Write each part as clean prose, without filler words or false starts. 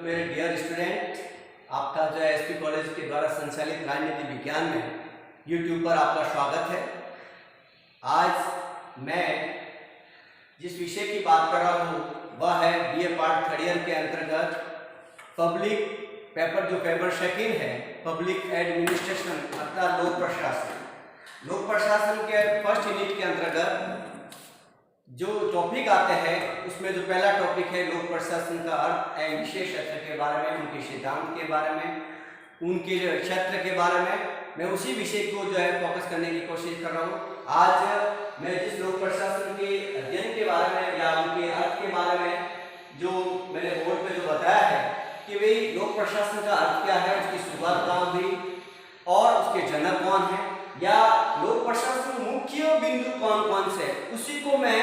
मेरे dear student, आपका जो है एसपी कॉलेज के द्वारा संचालित राजनीति विज्ञान में यूट्यूब पर आपका स्वागत है। आज मैं जिस विषय की बात कर रहा हूँ वह है बीए पार्ट थर्ड ईयर के अंतर्गत पब्लिक पेपर जो पेपर सेकंड है, पब्लिक एडमिनिस्ट्रेशन अर्थात लोक प्रशासन। लोक प्रशासन के फर्स्ट यूनिट के अंतर्गत जो टॉपिक आते हैं उसमें जो पहला टॉपिक है लोक प्रशासन का अर्थ एवं विशेष क्षेत्र के बारे में, उनके सिद्धांत के बारे में, उनके क्षेत्र के बारे में मैं उसी विषय को जो है फोकस करने की कोशिश कर रहा हूँ। आज मैं जिस लोक प्रशासन के अध्ययन के बारे में या उनके अर्थ के बारे में जो मैंने बोर्ड पे जो बताया है कि भाई लोक प्रशासन का अर्थ क्या है, उसकी शुरुआत कहाँ हुई और उसके जनक कौन है, या लोक प्रशासन मुख्य बिंदु कौन कौन से, उसी को मैं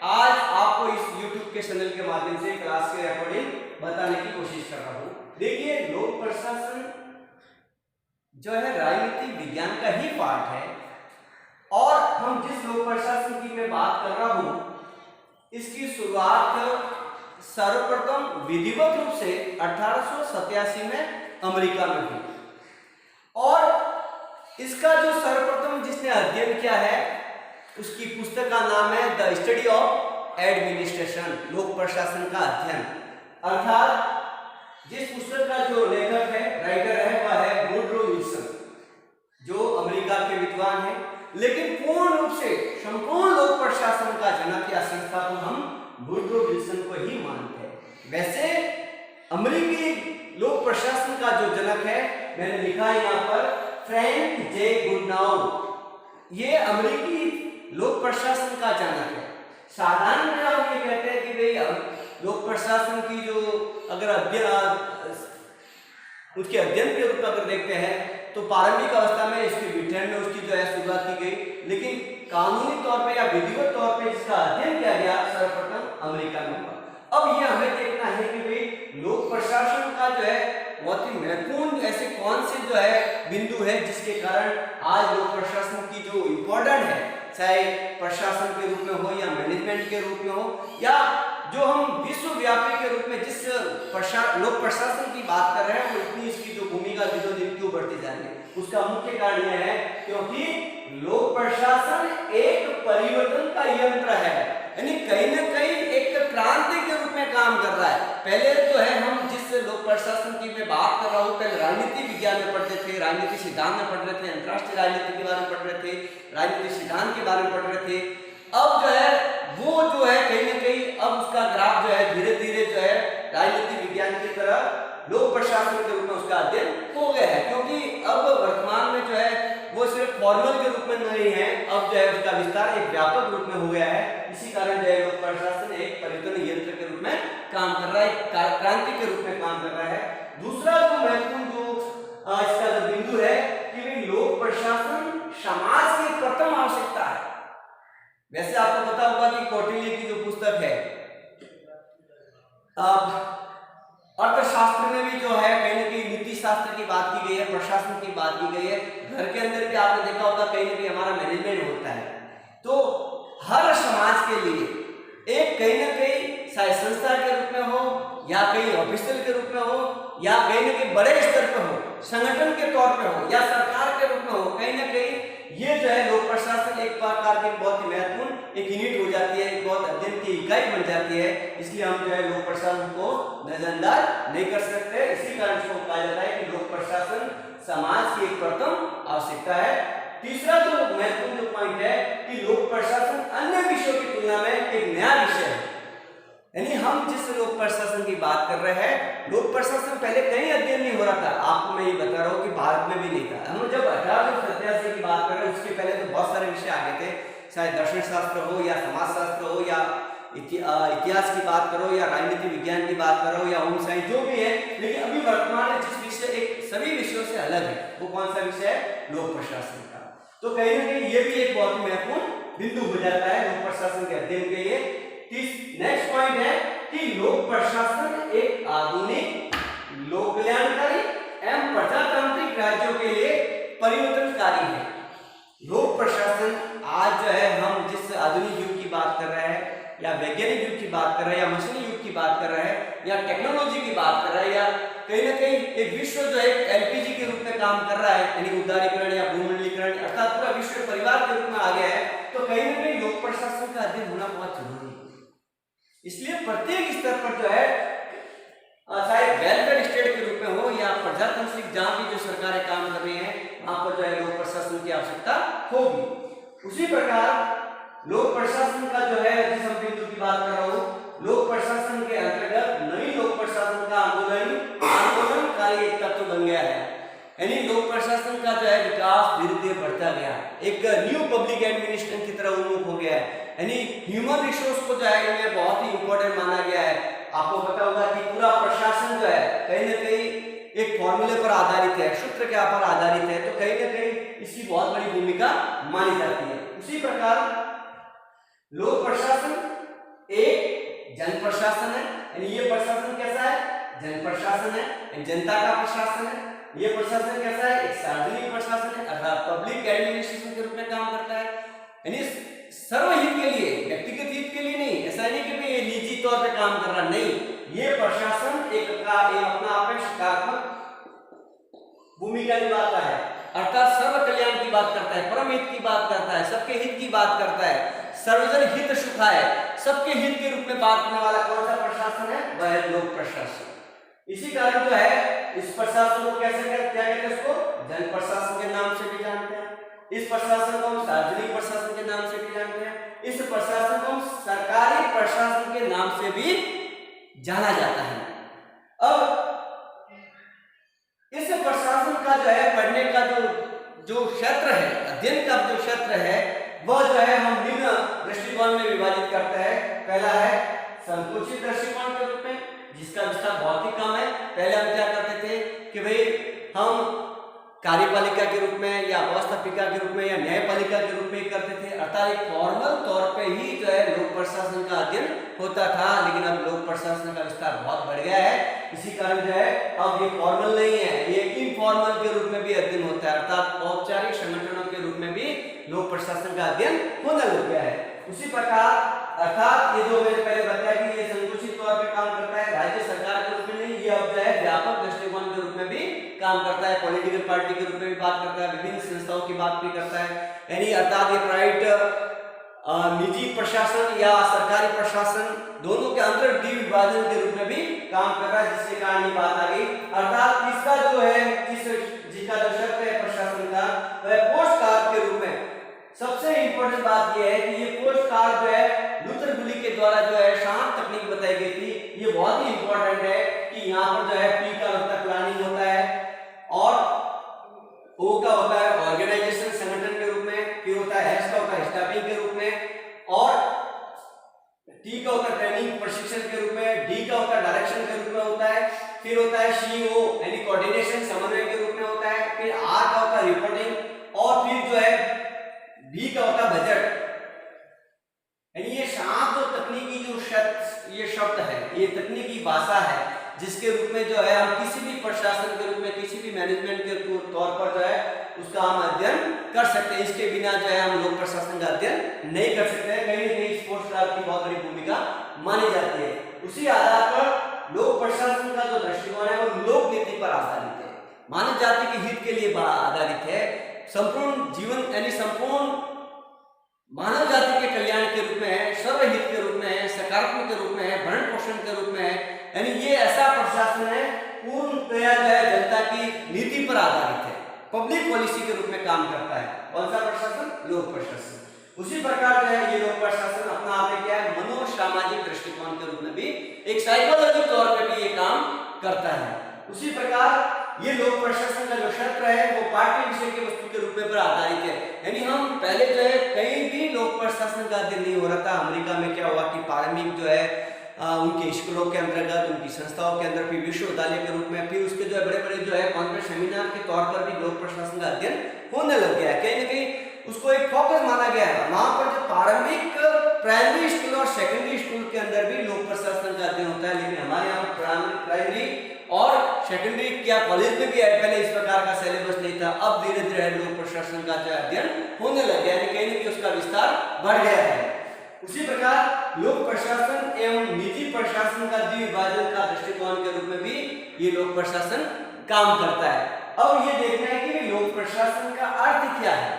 आज आपको इस YouTube के चैनल के माध्यम से क्लास के अकॉर्डिंग बताने की कोशिश कर रहा हूँ। देखिए, लोक प्रशासन जो है राजनीतिक विज्ञान का ही पार्ट है और हम जिस लोक प्रशासन की मैं बात कर रहा हूँ इसकी शुरुआत सर्वप्रथम विधिवत रूप से 1887 में अमेरिका में हुई और इसका जो सर्वप्रथम जिसने अध्ययन किया है उसकी पुस्तक का नाम है द स्टडी ऑफ एडमिनिस्ट्रेशन, लोक प्रशासन का अध्ययन। अर्थात जिस पुस्तक का जो लेखक है, राइटर है, वह है वुडरो विल्सन, जो अमेरिका के विद्वान है, लेकिन पूर्ण रूप से संपूर्ण लोक प्रशासन का जनक या संस्था को हम वुडरो विल्सन को ही मानते हैं। वैसे अमेरिकी लोक प्रशासन का जो जनक है, मैंने लिखा है यहाँ पर फ्रैंक जे गुडनाउ, ये अमेरिकी लोक प्रशासन का जनक है। साधारण में हम ये कहते हैं कि भाई लोक प्रशासन की जो अगर उसके अध्ययन के रूप में अगर देखते हैं तो प्रारंभिक अवस्था में इसके ब्रिटेन में उसकी जो है शुरुआत की गई, लेकिन कानूनी तौर पे या विधिवत तौर पे इसका अध्ययन किया गया सर्वप्रथम अमेरिका में हुआ। अब ये हमें देखना है कि भाई लोक प्रशासन का जो है बहुत ही महत्वपूर्ण ऐसे कौन से जो है बिंदु है जिसके कारण आज लोक प्रशासन की जो इम्पोर्टेंट है, चाहे प्रशासन के रूप में हो या मैनेजमेंट के रूप में हो या जो हम विश्वव्यापी के रूप में जिस लोक प्रशासन की बात कर रहे हैं, वो इतनी इसकी जो भूमिका दिनों दिन क्यों बढ़ती जा रही है, उसका मुख्य कारण यह है क्योंकि लोक प्रशासन एक परिवर्तन का यंत्र है, यानी कहीं ना कहीं एक क्रांति के रूप में काम कर रहा है। पहले जो है हम जिस लोक प्रशासन की मैं बात कर रहा हूँ, पहले राजनीति विज्ञान में पढ़ते थे, राजनीति सिद्धांत में पढ़ रहे थे, अंतरराष्ट्रीय राजनीति के बारे में पढ़ रहे थे, राजनीति सिद्धांत के बारे में पढ़ रहे थे। अब जो है वो जो है कहीं ना कहीं अब उसका ग्राफ जो है धीरे धीरे जो है राजनीति विज्ञान की तरह लोक प्रशासन के रूप में उसका अध्ययन हो गया है, क्योंकि अब वर्तमान में जो है वो सिर्फ फॉर्मल के रूप में नहीं है, अब जो है उसका विस्तार एक व्यापक रूप में हो गया है। इसी कारण जो है लोक प्रशासन एक परिवर्तन यंत्र के रूप में काम कर रहा है, क्रांति के रूप में काम कर रहा है। दूसरा जो महत्वपूर्ण जो इसका जो बिंदु है कि लोक प्रशासन समाज की प्रथम आवश्यकता है। वैसे आपको पता होगा कि कौटिल्य की जो पुस्तक है अर्थशास्त्र में भी जो है कहीं ना कहीं नीति शास्त्र की बात की गई है, प्रशासन की बात की गई है। घर के अंदर भी आपने देखा होगा कहीं ना कहीं हमारा मैनेजमेंट होता है, तो हर समाज के लिए एक कहीं ना कहीं चाहे संस्था के रूप में हो या कहीं ऑफिशियल के रूप में हो या कहीं ना कहीं बड़े स्तर पर हो, संगठन के तौर पे हो या सरकार के रूप में हो, कहीं ना कहीं ये जो है लोक प्रशासन एक प्रकार की बहुत ही महत्वपूर्ण एक यूनिट हो जाती है, एक बहुत अध्ययन की इकाई बन जाती है। इसलिए हम जो है लोक प्रशासन को नजरअंदाज नहीं कर सकते। इसी कारण इसको कहा जाता है कि लोक प्रशासन समाज की एक प्रथम आवश्यकता है। तीसरा जो महत्वपूर्ण जो पॉइंट है कि लोक प्रशासन अन्य विषयों की तुलना में एक नया विषय है, यानी हम जिस लोक प्रशासन की बात कर रहे हैं, लोक प्रशासन पहले कहीं अध्ययन नहीं हो रहा था। आपको मैं ये बता रहा हूँ कि भारत में भी नहीं था। हम जब 1887 की बात कर रहे हैं उसके पहले तो बहुत सारे विषय आगे थे, चाहे दर्शन शास्त्र हो या समाज शास्त्र हो या इतिहास की बात करो या राजनीति विज्ञान की बात करो या होम साइंस, जो भी है। लेकिन अभी वर्तमान में जिस विषय एक सभी विषयों से अलग है वो कौन सा विषय है, लोक प्रशासन का। तो कहीं ना कहीं ये भी एक बहुत ही महत्वपूर्ण बिंदु हो जाता है लोक प्रशासन के अध्ययन के लिए। नेक्स्ट पॉइंट है कि लोक प्रशासन एक आधुनिक लोक कल्याणकारी एवं प्रजातांत्रिक राज्यों के लिए परिवर्तनकारी है। लोक प्रशासन आज जो है हम जिस आधुनिक युग की बात कर रहे हैं या वैज्ञानिक युग की बात कर रहे हैं या मशीनी युग की बात कर रहे हैं या टेक्नोलॉजी की बात कर रहे हैं या कहीं ना कहीं एक विश्व जो है एलपीजी के रूप में काम कर रहा है, यानी उदारीकरण या भूमंडलीकरण अर्थात पूरा विश्व परिवार के रूप में आ गया है, तो कहीं ना कहीं लोक प्रशासन का अध्ययन होना बहुत जरूरी है। इसलिए प्रत्येक स्तर पर जो है चाहे वेलफेयर स्टेट के रूप में हो या प्रजातांत्रिक जहां भी जो सरकारें काम कर रही हैं वहां पर जो है लोक प्रशासन की आवश्यकता होगी। उसी प्रकार लोक प्रशासन का जो है, जिस हम बिंदु की बात कर रहा हूं, लोक प्रशासन के अंतर्गत नई लोक प्रशासन का आंदोलनकारी एक तत्व बन गया है, यानी लोक प्रशासन का जो है विकास धीरे धीरे बढ़ता गया, एक न्यू पब्लिक एडमिनिस्ट्रेशन की तरह उन्मुख हो गया है, यानी ह्यूमन रिसोर्स को जो है इनमें बहुत ही इंपॉर्टेंट माना गया है। आपको पता होगा कि पूरा प्रशासन जो है कहीं ना कहीं एक फॉर्मूले पर आधारित है, सूत्र के ऊपर आधारित है, तो कहीं ना कहीं इसकी बहुत बड़ी भूमिका मानी जाती है। उसी प्रकार लोक प्रशासन एक जन प्रशासन है, यानी ये प्रशासन कैसा है, जन प्रशासन है, जनता का प्रशासन है। ये प्रशासन कैसा है, एक सार्वजनिक प्रशासन है अर्थात पब्लिक एडमिनिस्ट्रेशन के रूप में काम करता है, यानी सर्वहित के लिए, व्यक्तिगत हित के लिए नहीं। ऐसा नहीं कि ये निजी तौर पे काम कर रहा, नहीं, ये प्रशासन एक अपना आप में सकारात्मक भूमिका निभाता है, अर्थात सर्व कल्याण की बात करता है, परम हित की बात करता है, सबके हित की बात करता है, सर्वजन हित सुखाय, सबके हित के रूप में बात करने वाला कौन सा प्रशासन है, वह है लोक प्रशासन। इसी कारण जो है इस प्रशासन को कैसे क्या कहते हैं, इसको जन प्रशासन के नाम से भी जानते हैं, इस प्रशासन को हम सार्वजनिक प्रशासन के नाम से भी जानते हैं, इस प्रशासन को हम सरकारी प्रशासन के नाम से भी जाना जाता है। अब इस प्रशासन का जो है पढ़ने का जो क्षेत्र है, अध्ययन का जो क्षेत्र है, वह जो है हम निम्न दृष्टिकोण में विभाजित करते हैं। पहला है संकुचित दृष्टिकोण के रूप में, जिसका विस्तार बहुत ही कम है। पहले हम क्या करते थे कि भाई हम कार्यपालिका के रूप में या व्यवस्थापिका के रूप में या न्यायपालिका के रूप में करते थे, अर्थात एक फॉर्मल तौर पे ही जो है लोक प्रशासन का अध्ययन होता था। लेकिन अब लोक प्रशासन का विस्तार बहुत बढ़ गया है, इसी कारण जो है अब ये फॉर्मल नहीं है, ये इनफॉर्मल के रूप में भी अध्ययन होता है, अर्थात औपचारिक संगठनों के रूप में भी लोक प्रशासन का अध्ययन होने लग गया है। उसी प्रकार अर्थात ये जो मैंने पहले बताया कि ये संकुचित तौर पे काम करता है, राज्य सरकार के रूप में नहीं, ये अब जो है व्यापक दृष्टिकोण के रूप में भी काम करता है, पॉलिटिकल पार्टी के रूप में भी बात करता है, विभिन्न संस्थाओं की बात भी करता है, यानी अर्थात ये प्राइवेट निजी प्रशासन या सरकारी प्रशासन दोनों के अंतर विभाजन के रूप में भी काम कर रहा है, जिसके कारण ये बात आ गई। अर्थात इसका जो है जिसका जो शब्द है प्रशासन का, वह पोस्ट कार्ड के रूप में। सबसे इंपॉर्टेंट बात यह है कि ये पोस्ट कार्ड जो है लूथर गुली के द्वारा जो है शांत तकनीक बताई गई थी। ये बहुत ही इंपॉर्टेंट है कि यहाँ पर जो है पी का होता है प्लानिंग होता है, और ओ का होता है ऑर्गेनाइजेशन संगठन के रूप में, फिर होता है एस का होता है स्टाफिंग के रूप में, और टी का होता है ट्रेनिंग प्रशिक्षण के रूप में, डी का होता है डायरेक्शन के रूप में होता है, फिर होता है सीओ यानी कोऑर्डिनेशन समन्वय के रूप में होता है, फिर आर का होता है रिपोर्टिंग, और फिर जो है बी का होता है बजट। यानी ये शांत जो तकनीकी जो ये शब्द है, ये तकनीकी भाषा है, जिसके रूप में जो है हम किसी भी प्रशासन के रूप में, किसी भी मैनेजमेंट के तौर पर जो है उसका हम अध्ययन कर सकते हैं। इसके बिना जो है हम लोक प्रशासन का अध्ययन नहीं कर सकते हैं। कहीं ना कहीं पोस्ट कार्ड की बहुत बड़ी भूमिका मानी जाती है। उसी आधार पर लोक प्रशासन का जो दृष्टिकोण है वो लोक नीति पर आधारित है, मानव जाति के हित के लिए आधारित है, संपूर्ण जीवन यानी संपूर्ण मानव जाति के कल्याण के रूप में है, सर्वहित के रूप में है, सकारात्मक के रूप में है, भरण पोषण के रूप में है। यानी ये ऐसा प्रशासन है पूर्णतया जो है जनता की नीति पर आधारित है, पब्लिक पॉलिसी के रूप में काम करता है। कौन सा प्रशासन? लोक प्रशासन। उसी प्रकार जो है ये लोक प्रशासन अपना आप में क्या है, मनोसामाजिक दृष्टिकोण के रूप में भी एक साइकोलॉजी तौर पे भी ये काम करता है। उसी प्रकार ये लोक प्रशासन का जो क्षेत्र है वो पाठ्य विषय के वस्तु के रूप में पर आधारित है। यानी हम पहले जो है कहीं भी लोक प्रशासन का अध्ययन नहीं हो रहा था। अमेरिका में क्या हुआ कि प्रारंभिक जो है उनके स्कूलों के अंतर्गत, उनकी संस्थाओं के अंदर, फिर विश्वविद्यालय के रूप में, फिर उसके जो है बड़े बड़े जो है कॉन्फ्रेंस सेमिनार के तौर पर भी लोक प्रशासन का अध्ययन होने लग गया है। कहीं ना कहीं उसको एक फोकस माना गया है। वहां पर जो प्रारंभिक प्राइमरी स्कूल और सेकेंडरी स्कूल के अंदर भी लोक प्रशासन का अध्ययन होता है, लेकिन हमारे यहाँ पर प्राइमरी और सेकेंडरी क्या कॉलेज में भी पहले इस प्रकार का सिलेबस नहीं था। अब धीरे धीरे लोक प्रशासन का जो अध्ययन होने लग गया है, कहीं ना कहीं उसका विस्तार बढ़ गया है। उसी प्रकार लोक प्रशासन एवं निजी प्रशासन का द्विभाजन का दृष्टिकोण के रूप में भी ये लोक प्रशासन काम करता है। अब ये देखना है कि लोक प्रशासन का अर्थ क्या है।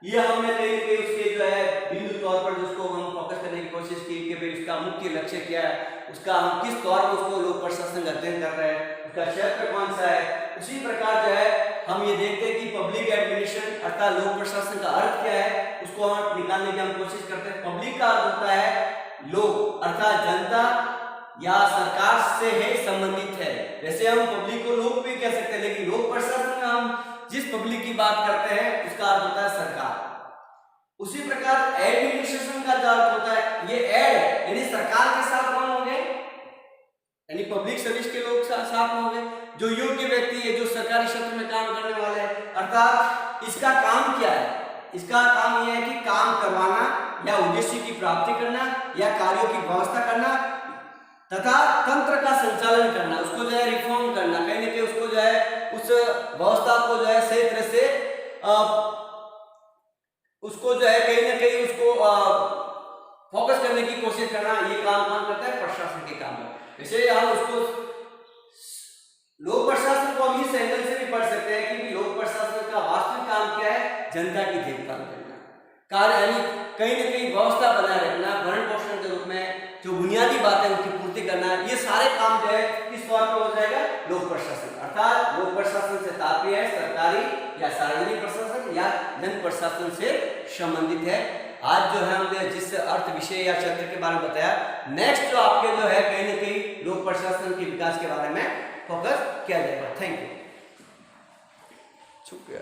ये हमने कहीं उसके जो है बिंदु तौर पर जिसको हम फोकस करने की कोशिश की कि भाई उसका मुख्य लक्ष्य क्या है, उसका हम किस तौर पर उसको लोक प्रशासन का अध्ययन कर रहे हैं, उसका क्षेत्र कौन सा है। उसी प्रकार जो है हम ये देखते हैं कि पब्लिक एडमिनिस्ट्रेशन अर्थात लोक प्रशासन का अर्थ क्या है, उसको हम निकालने की हम कोशिश करते हैं। पब्लिक का अर्थ होता है लोग अर्थात जनता या सरकार से है संबंधित है। वैसे हम पब्लिक को लोग भी कह सकते हैं, लेकिन लोक प्रशासन में हम जिस पब्लिक की बात करते हैं उसका अर्थ होता है सरकार। उसी प्रकार एडमिनिस्ट्रेशन का जो अर्थ होता है ये एड यानी सरकार के साथ कौन होंगे, यानी पब्लिक सर्विस के लोग साथ में होंगे, जो योग्य व्यक्ति है, जो सरकारी क्षेत्र में काम करने वाले हैं। अर्थात इसका काम क्या है, इसका काम यह है कि काम करवाना या उद्देश्य की प्राप्ति करना या कार्यों की व्यवस्था करना तथा तंत्र का संचालन करना, उसको जो है रिफॉर्म करना, कहीं ना कहीं उसको जो है उस व्यवस्था को जो है सही तरह से उसको जो है कहीं ना कहीं उसको फोकस करने की कोशिश करना। ये काम कौन करता है, प्रशासन के काम है। वैसे हम उसको लोक प्रशासन को हम इस एंगल से भी पढ़ सकते हैं कि लोक प्रशासन का वास्तविक काम क्या है, जनता की देखभाल करना, कार्य यानी कहीं ना कहीं व्यवस्था बनाए रखना, भरण पोषण के रूप में जो बुनियादी बातें उनकी पूर्ति करना, ये सारे काम जो है किस तौर पर हो जाएगा, लोक प्रशासन। अर्थात लोक प्रशासन से तात्पर्य है सरकारी या सार्वजनिक प्रशासन या जन प्रशासन से संबंधित है। आज जो है हमने जिस अर्थ विषय या क्षेत्र के बारे में बताया, नेक्स्ट जो आपके जो है कहीं ना कहीं लोक प्रशासन के विकास के बारे में फोकस किया जाएगा। Thank you. शुक्रिया।